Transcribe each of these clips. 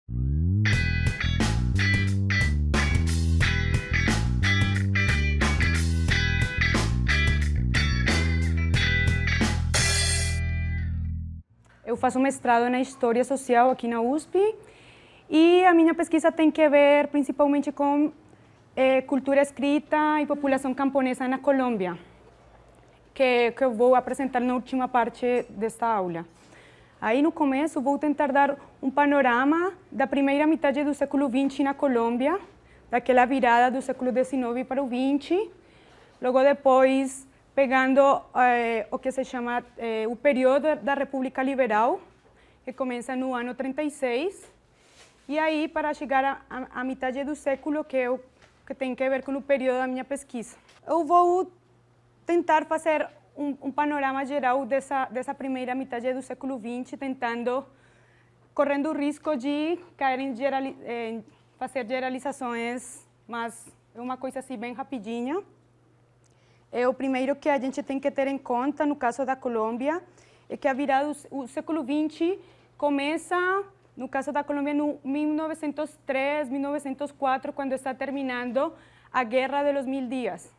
Eu faço mestrado na História Social aqui na USP e a minha pesquisa tem que ver principalmente com cultura escrita e população camponesa na Colômbia, que eu vou apresentar na última parte desta aula. Aí no começo vou tentar dar um panorama da primeira metade do século XX na Colômbia, daquela virada do século XIX para o XX, logo depois pegando o que se chama o período da República Liberal, que começa no ano 36, e aí para chegar à metade do século, que tem que ver com o período da minha pesquisa. Eu vou tentar fazer um panorama geral dessa primeira metade do século XX, correndo o risco de cair em fazer generalizações, mas é uma coisa assim bem rapidinha. O primeiro que a gente tem que ter em conta, no caso da Colômbia, é que a virada do século XX começa, no caso da Colômbia, em 1903, 1904, quando está terminando a Guerra de los Mil Días.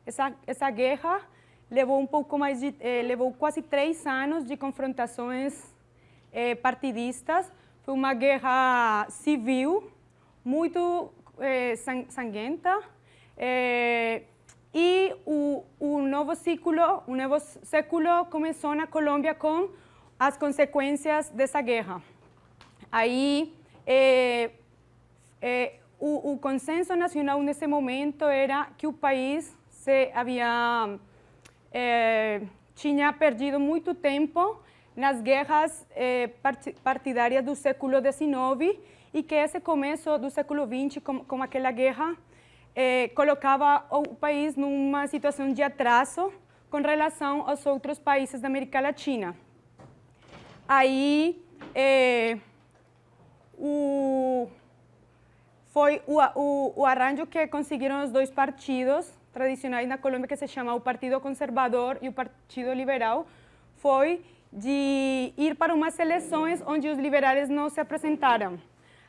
Essa guerra levou levou quase 3 anos de confrontações partidistas. Foi uma guerra civil muito sanguenta. E o novo século começou na Colômbia com as consequências dessa guerra. Aí, o consenso nacional nesse momento era que o país tinha perdido muito tempo nas guerras partidárias do século XIX e que esse começo do século XX, com aquela guerra, colocava o país numa situação de atraso com relação aos outros países da América Latina. Aí, foi o arranjo que conseguiram os dois partidos tradicionais na Colômbia, que se chama o Partido Conservador e o Partido Liberal, foi de ir para umas eleições onde os liberais não se apresentaram.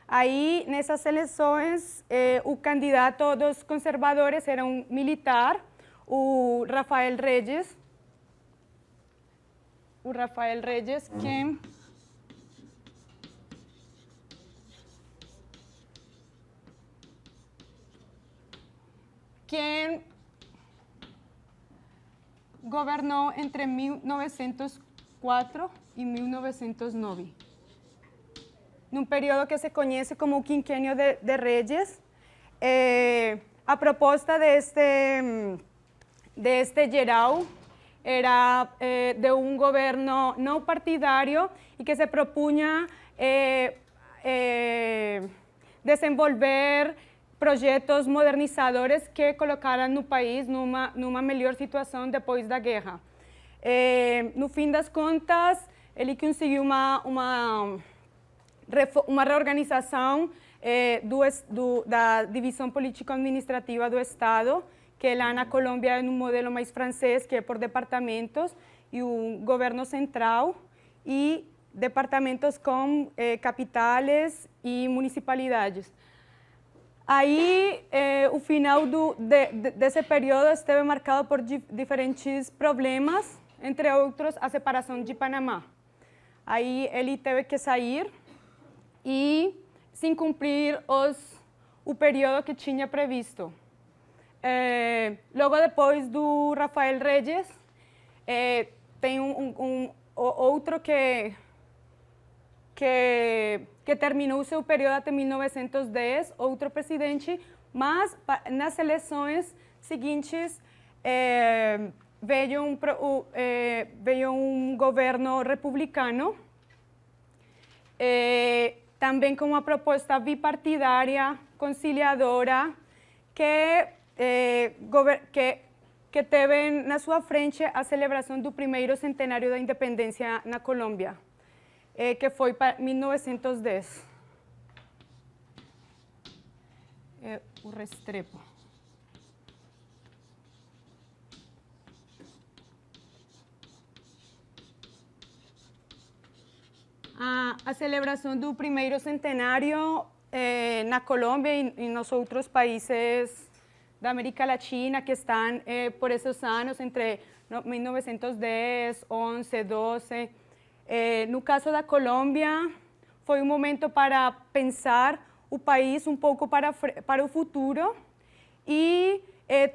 Aí, nessas eleições, o candidato dos conservadores era um militar, o Rafael Reyes. Quem governou entre 1904 e 1909. Num período que se conhece como o Quinquênio de Reyes. A proposta deste geral era de um governo não partidário e que se propunha desenvolver projetos modernizadores que colocaram no país numa melhor situação depois da guerra. No fim das contas, ele conseguiu uma reorganização da divisão político-administrativa do Estado, que lá na Colômbia é um modelo mais francês, que é por departamentos, e um governo central, e departamentos com capitais e municipalidades. Aí, o final desse período esteve marcado por diferentes problemas, entre outros, a separação de Panamá. Aí, ele teve que sair e sem cumprir o período que tinha previsto. Logo depois do Rafael Reyes, tem outro que terminou seu período até 1910, outro presidente, mas nas eleições seguintes veio um governo republicano, também com uma proposta bipartidária, conciliadora, que teve na sua frente a celebração do primeiro centenário da independência na Colômbia, que foi para 1910. O Restrepo. a celebração do primeiro centenário na Colômbia e nos outros países da América Latina que estão por esses anos, entre 1910, 11, 12. No caso da Colômbia, foi um momento para pensar o país um pouco para o futuro e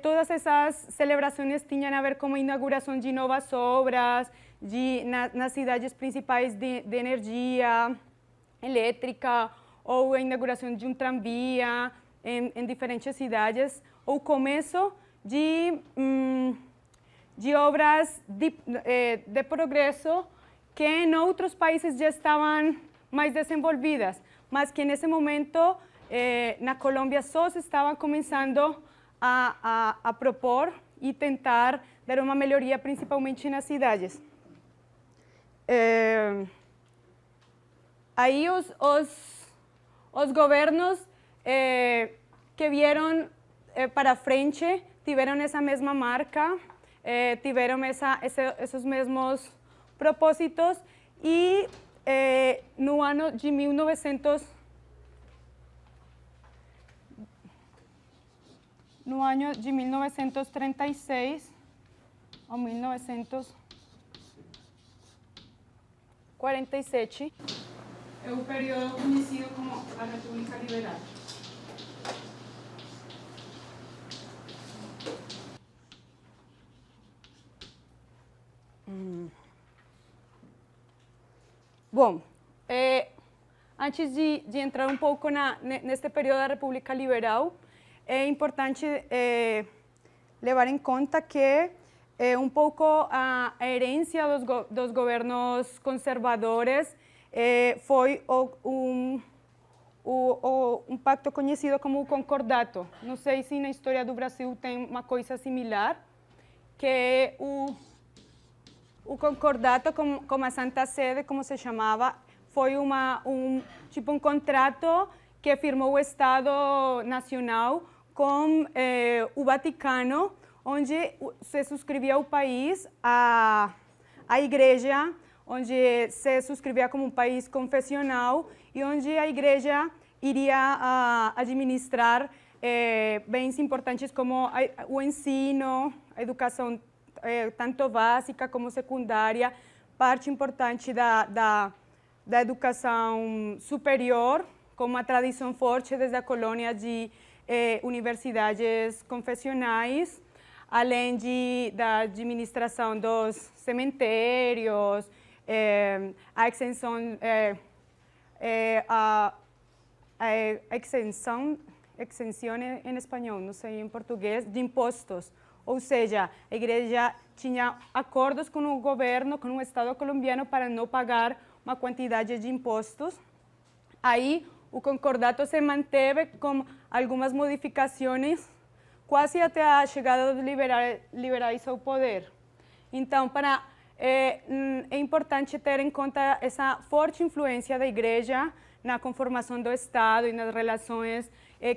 todas essas celebrações tinham a ver com a inauguração de novas obras, nas cidades principais de energia elétrica, ou a inauguração de um tramvia em diferentes cidades, ou começo de obras de progresso que em outros países já estavam mais desenvolvidas, mas que nesse momento na Colômbia só se estavam começando a propor e tentar dar uma melhoria, principalmente nas cidades. Aí os governos que vieram para frente tiveram essa mesma marca, tiveram esses mesmos propósitos e no ano de 1936 ou 1947, é o período conhecido como a República Liberal. Bom, antes de entrar um pouco neste período da República Liberal, é importante levar em conta que um pouco a herência dos governos conservadores foi um pacto conhecido como o Concordato. Não sei se na história do Brasil tem uma coisa similar, que é o Concordato, como a Santa Sede, como se chamava, foi um contrato que firmou o Estado Nacional com o Vaticano, onde se subscrevia o país à igreja, onde se subscrevia como um país confessional e onde a igreja iria administrar bens importantes como o ensino, a educação tanto básica como secundária, parte importante da educação superior, com uma tradição forte desde a colônia de universidades confessionais, além da administração dos cemitérios, a exenção em espanhol, não sei em português, de impostos. Ou seja, a igreja tinha acordos com o governo, com o Estado colombiano, para não pagar uma quantidade de impostos. Aí o concordato se manteve com algumas modificações, quase até a chegada dos liberais ao poder. Então, é importante ter em conta essa forte influência da igreja na conformação do Estado e nas relações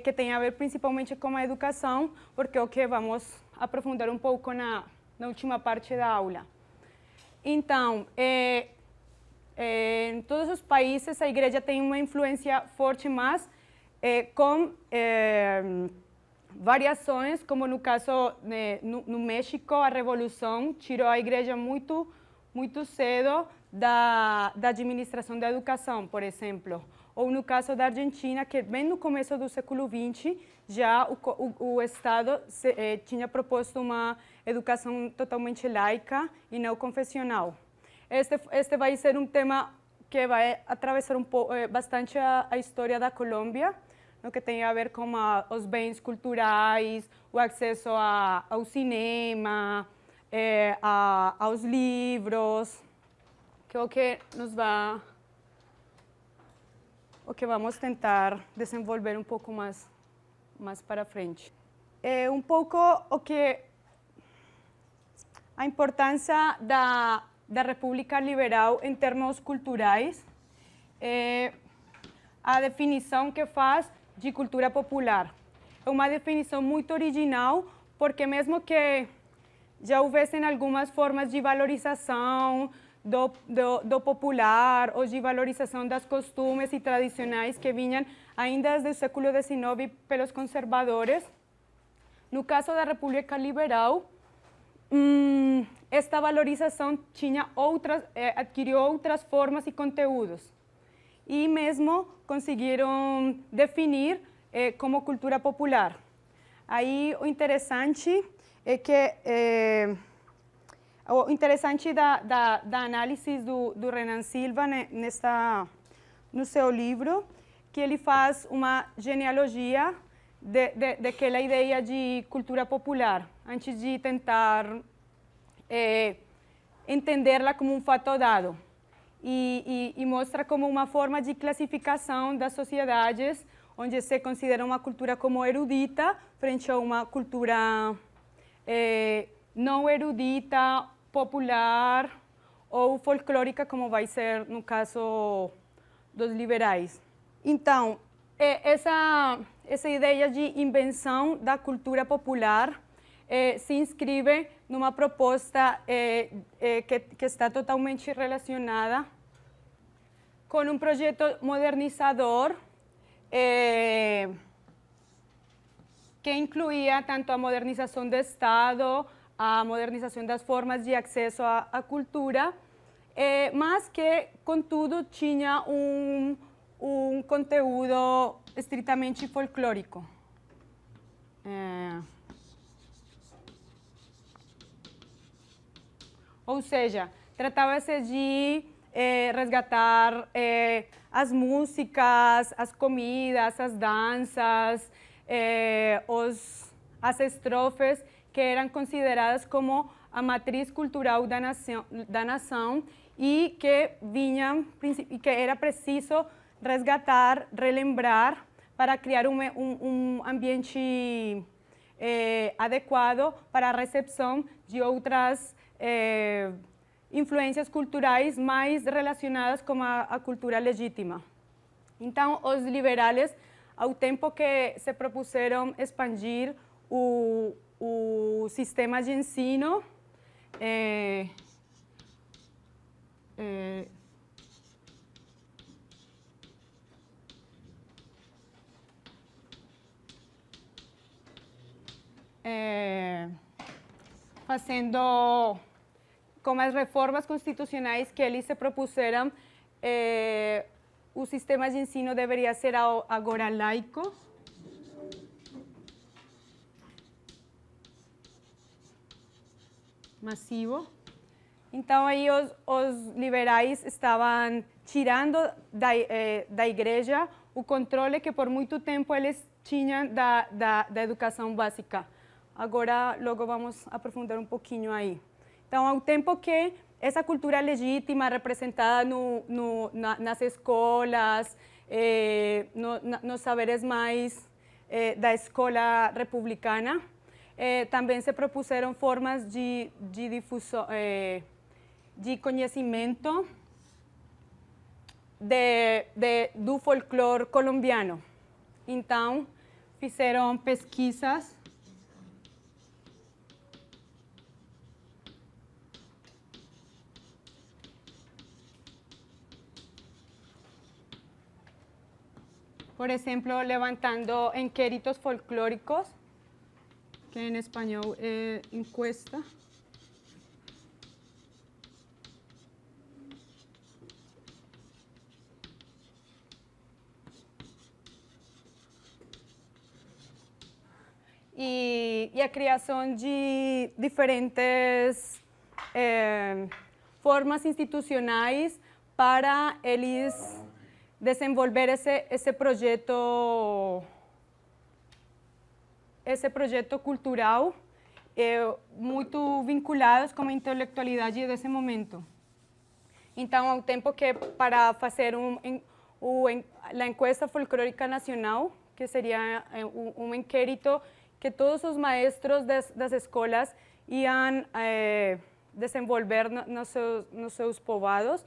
que tem a ver principalmente com a educação, porque é o que vamos aprofundar um pouco na última parte da aula. Então, em todos os países a igreja tem uma influência forte, mas com variações, como no caso no México, a Revolução tirou a igreja muito cedo da administração da educação, por exemplo. Ou no caso da Argentina, que bem no começo do século XX, já o Estado tinha proposto uma educação totalmente laica e não confessional. Este vai ser um tema que vai atravessar bastante a história da Colômbia, no que tem a ver com os bens culturais, o acesso ao cinema, aos livros, que é o que vamos tentar desenvolver um pouco mais para frente. Um pouco a importância da República Liberal em termos culturais, a definição que faz de cultura popular. É uma definição muito original, porque mesmo que já houvessem algumas formas de valorização do popular ou de valorização das costumes e tradicionais que vinham ainda desde o século XIX pelos conservadores. No caso da República Liberal, esta valorização adquiriu outras formas e conteúdos. E mesmo conseguiram definir como cultura popular. Aí o interessante é que o interessante da análise do Renan Silva no seu livro, que ele faz uma genealogia daquela ideia de cultura popular, antes de tentar entendê-la como um fato dado. E mostra como uma forma de classificação das sociedades, onde se considera uma cultura como erudita, frente a uma cultura não erudita, popular ou folclórica, como vai ser no caso dos liberais. Então, essa ideia de invenção da cultura popular se inscreve numa proposta que está totalmente relacionada com um projeto modernizador que incluía tanto a modernização do Estado, a modernização das formas de acesso à cultura, mas que, contudo, tinha um conteúdo estritamente folclórico. Ou seja, tratava-se de resgatar as músicas, as comidas, as danças, as estrofes que eram consideradas como a matriz cultural da nação e que era preciso resgatar, relembrar para criar um ambiente adequado para a recepção de outras influências culturais mais relacionadas com a cultura legítima. Então, os liberais, ao tempo que se propuseram expandir o sistema de ensino, fazendo com as reformas constitucionais que eles se propuseram, o sistema de ensino deveria ser agora laico. Massivo. Então, aí os liberais estavam tirando da igreja o controle que por muito tempo eles tinham da educação básica. Agora, logo vamos aprofundar um pouquinho aí. Então, ao tempo que essa cultura legítima representada nas escolas, nos saberes mais da escola republicana, também se propuseram formas de difusão, de conhecimento do folclore colombiano. Então, fizeram pesquisas por exemplo, levantando inquéritos folclóricos, que en español es encuesta. E a criação de diferentes formas institucionais para eles desenvolver esse projeto cultural, muito vinculados com a intelectualidade desse momento. Então, ao tempo que para fazer a encuesta folclórica nacional, que seria um inquérito que todos os maestros das escolas iam desenvolver nos seus povoados,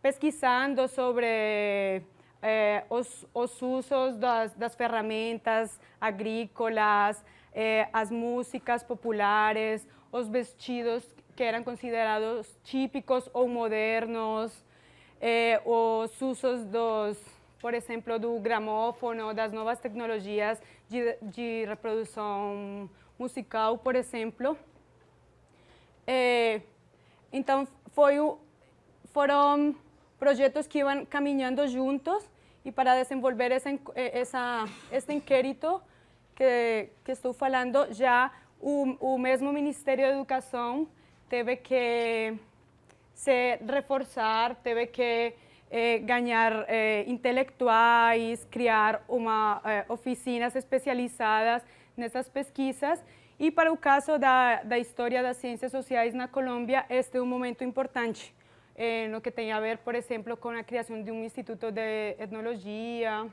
pesquisando sobre os usos das ferramentas agrícolas, as músicas populares, os vestidos que eram considerados típicos ou modernos, os usos por exemplo, do gramófono, das novas tecnologias de reprodução musical, por exemplo. Então, foram projetos que iam caminhando juntos e para desenvolver este inquérito que estou falando, já o mesmo Ministério da Educação teve que se reforçar, teve que ganhar intelectuais, criar oficinas especializadas nessas pesquisas. E para o caso da história das ciências sociais na Colômbia, este é um momento importante, no que tem a ver, por exemplo, com a criação de um instituto de etnologia.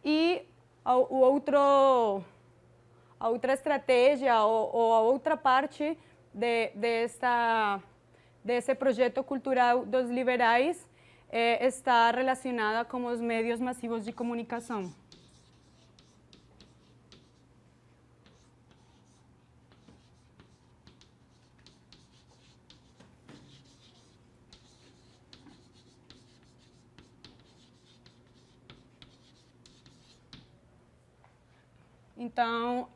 E a outra estratégia ou a outra parte desse projeto cultural dos liberais está relacionada com os meios massivos de comunicação. Então,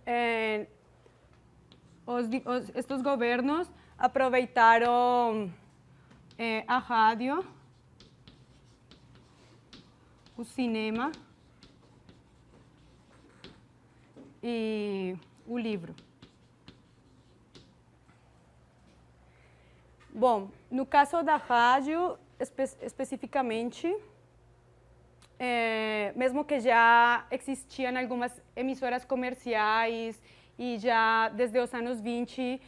estes governos aproveitaram a rádio, o cinema e o livro. Bom, no caso da rádio, especificamente, mesmo que já existiam algumas emissoras comerciais e já desde os anos 20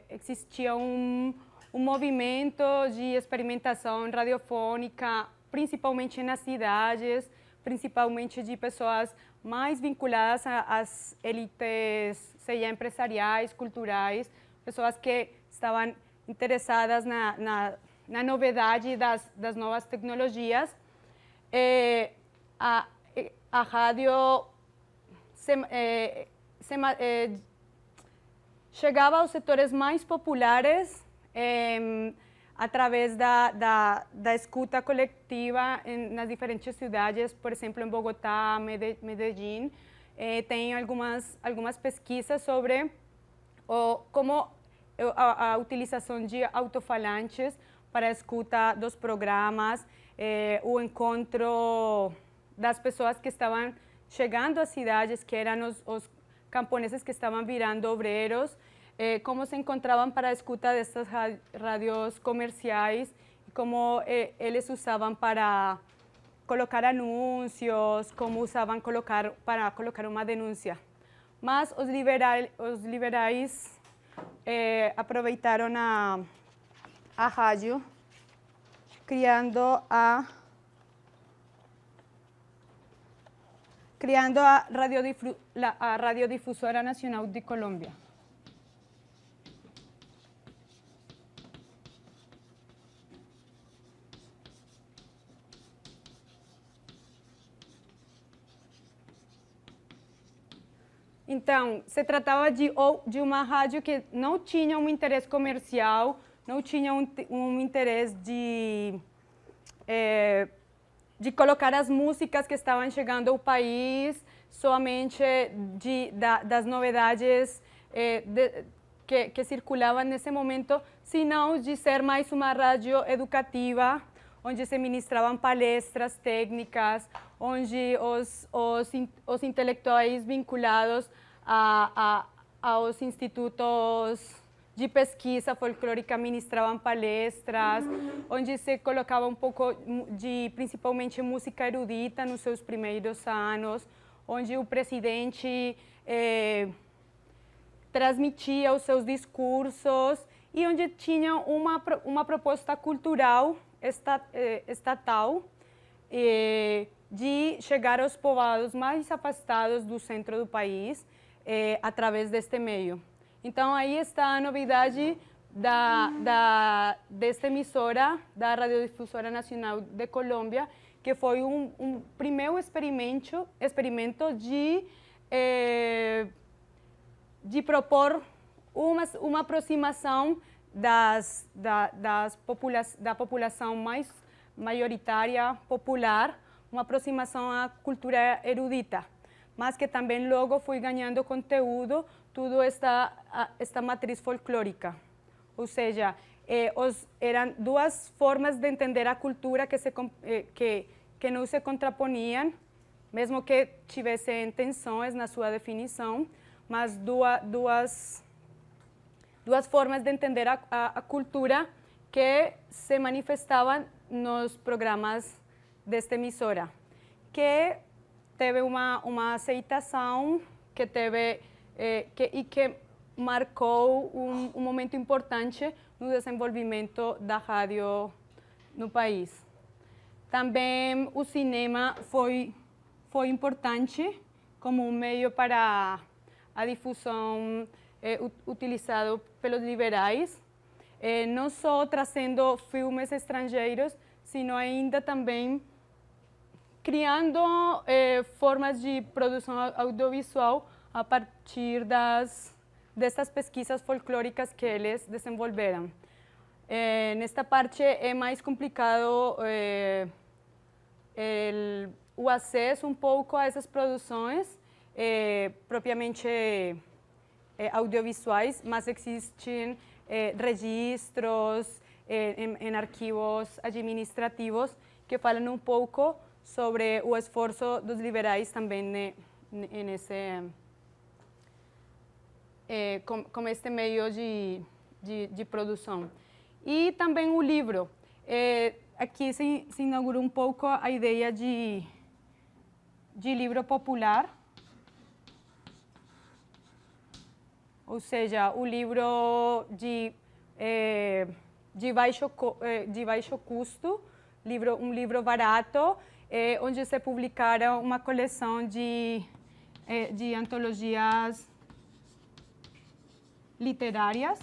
existia um movimento de experimentação radiofônica, principalmente nas cidades, principalmente de pessoas mais vinculadas às elites, seja empresariais, culturais, pessoas que estavam interessadas na novidade das novas tecnologias. A rádio chegava aos setores mais populares através da escuta coletiva nas diferentes cidades, por exemplo, em Bogotá, Medellín. Tem algumas pesquisas sobre como a utilização de alto-falantes para a escuta dos programas, o encontro das pessoas que estavam chegando às cidades, que eram os camponeses que estavam virando obreiros, como se encontravam para a escuta dessas rádios comerciais e como eles usavam para colocar anúncios, como usavam para colocar uma denúncia. Mas os liberais aproveitaram a rádio, criando a Radiodifusora Nacional de Colômbia. Então, se tratava de uma rádio que não tinha um interesse comercial, não tinha um interesse de colocar as músicas que estavam chegando ao país, somente das novidades que circulavam nesse momento, senão de ser mais uma rádio educativa, onde se ministravam palestras técnicas, onde os intelectuais vinculados aos institutos de pesquisa folclórica ministravam palestras, onde se colocava um pouco principalmente música erudita nos seus primeiros anos, onde o presidente transmitia os seus discursos e onde tinha uma proposta cultural estatal de chegar aos povoados mais afastados do centro do país através deste meio. Então, aí está a novidade desta emissora, da Radiodifusora Nacional de Colômbia, que foi um primeiro experimento de de propor uma aproximação da população mais maioritária, popular, uma aproximação à cultura erudita, mas que também logo foi ganhando conteúdo toda esta matriz folclórica. Ou seja, eram duas formas de entender a cultura que não se contraponiam, mesmo que tivessem tensões na sua definição, mas duas formas de entender a cultura que se manifestavam nos programas desta emissora, que teve uma aceitação que marcou um momento importante no desenvolvimento da rádio no país. Também o cinema foi importante como um meio para a difusão utilizado pelos liberais, não só trazendo filmes estrangeiros, sino ainda também criando formas de produção audiovisual a partir dessas pesquisas folclóricas que eles desenvolveram. Nesta parte é mais complicado o acesso um pouco a essas produções, propriamente audiovisuais, mas existem registros em arquivos administrativos que falam um pouco sobre o esforço dos liberais também com este meio de produção. E também o livro. Aqui se inaugurou um pouco a ideia de livro popular, ou seja, o livro de baixo custo, um livro barato, onde se publicaram uma coleção de antologias literárias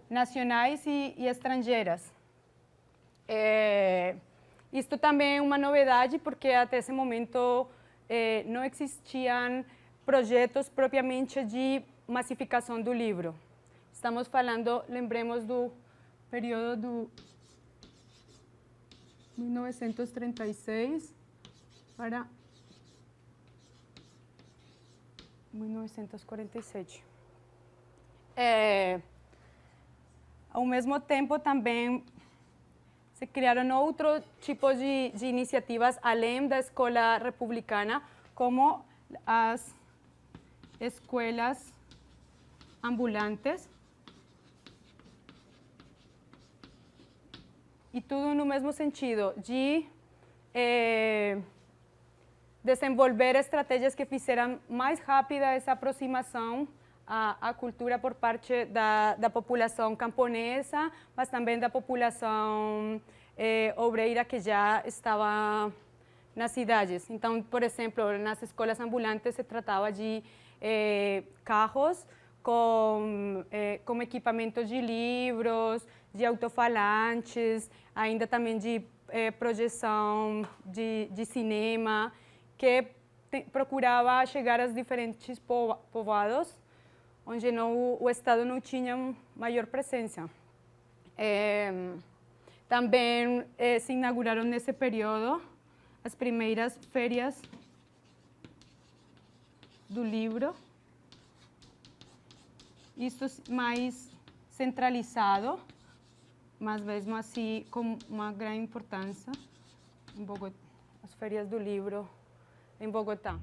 nacionais e estrangeiras. Isto também é uma novidade, porque até esse momento não existiam projetos propriamente de massificação do livro. Estamos falando, lembremos do período de 1936 para 1947. Ao mesmo tempo, também se criaram outros tipos de iniciativas, além da escola republicana, como as escolas ambulantes, e tudo no mesmo sentido, de desenvolver estratégias que fizeram mais rápida essa aproximação à cultura por parte da população camponesa, mas também da população obreira que já estava nas cidades. Então, por exemplo, nas escolas ambulantes se tratava de carros com equipamentos de livros, de alto-falantes, ainda também de projeção de cinema, que procurava chegar aos diferentes povoados, onde o Estado não tinha maior presença. Também se inauguraram nesse período as primeiras feiras do livro, isto mais centralizado, mas mesmo assim com uma grande importância em Bogotá, as feiras do livro em Bogotá.